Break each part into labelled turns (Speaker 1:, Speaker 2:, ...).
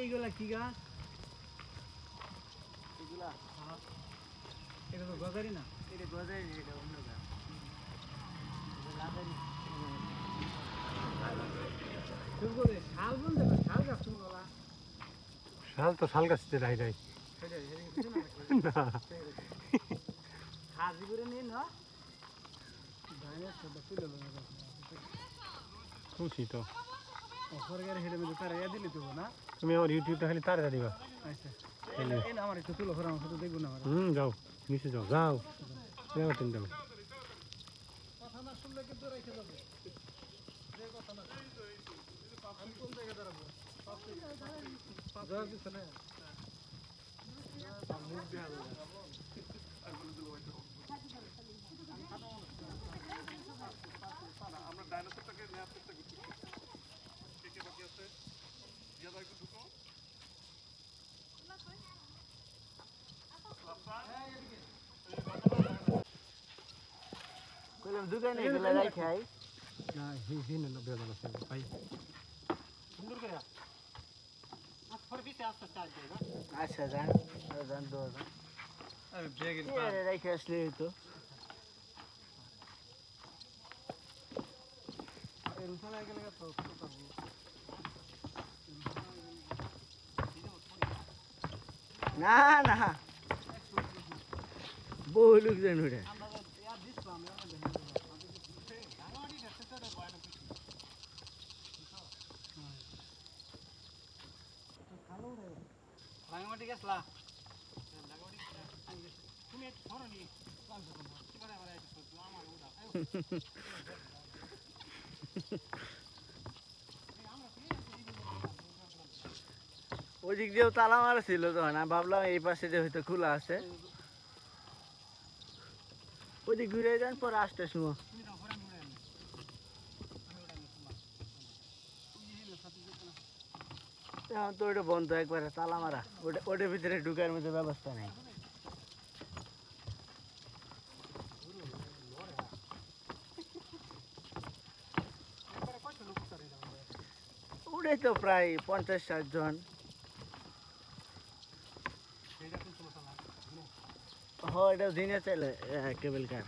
Speaker 1: এইগুলা কি গাছ? এগুলা এটা তো গজারি না। এটা গজারি না, এটা অন্য গাছ। শাল বলতে শাল গাছ তুমি বলা।
Speaker 2: শাল তো শাল গাছ রাই রাই না
Speaker 1: হাজি করে নিন না।
Speaker 2: খুশি তো
Speaker 1: সরকারি হেডে মধ্যে তারা দিলি তো না।
Speaker 2: তুমি আমার ইউটিউবটা খালি তারা দিবা।
Speaker 1: আচ্ছা আমার একটু তুলো আমার সাথে দেখবো না।
Speaker 2: যাও নিচে যাও যাও যাও
Speaker 1: কথা না শুনলে কিন্তু রেখে যাবে। যে কথা না আমি কোন জায়গায় দাঁড়াবো?
Speaker 3: আমরা ডাইনোসরটাকে নেওয়ার চেষ্টা করছি। কে কে বাকি আছে? জিয়াদা একটু ঢুকো।
Speaker 1: কইলাম দোকানে গেলে রাখাই
Speaker 2: না হিন না বেদন আছে ভাই
Speaker 1: সুন্দর করে আজ ফর পিছে আস্তে স্টার্ট দেবা। আচ্ছা যান যান দো যান। আরে ব্যাগের পা রেখে আসলে তো এই রুসালা গেলে তো পাবো। না না বহু লোক যেন ওটা রাঙামাটি গেছলা তুমি একটু শোনো নি ওই দিক দিয়েও তালা মারা ছিল তখন আমি ভাবলাম এই পাশে যে হয়তো খোলা আছে ওই দিক ঘুরে যান পরে আসতে সময় এখন তো ওইটা বন্ধ একবারে তালা মারা ওটার ভিতরে ঢুকার মধ্যে ব্যবস্থা নেই ওটাই তো প্রায় 50-60 জন হ এটা দিনে চলে কেবল কার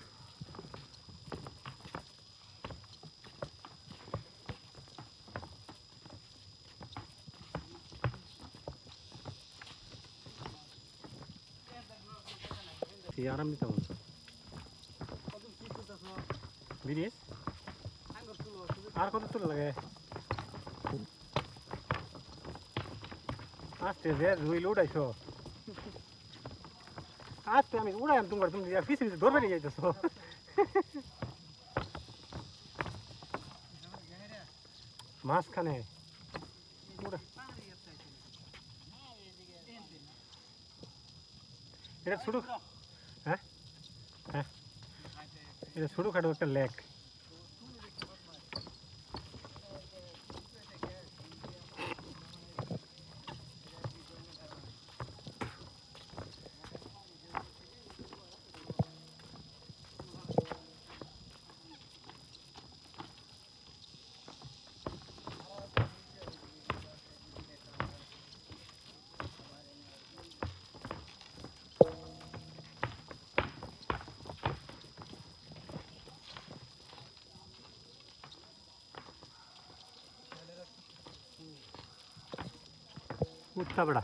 Speaker 2: আরাম দিতে বলছো বিরিশ আর কত তোলা লাগে আস্তে যে রুইল উঠাইছো আস্তে আমি উড়াইম তোমার তুমি ফিসে ফিসে ধরবে নিয়ে যাইতেছো মাঝখানে এটা ছোট হ্যাঁ হ্যাঁ এটা ছোটখাটো একটা লেক উঠা বড়া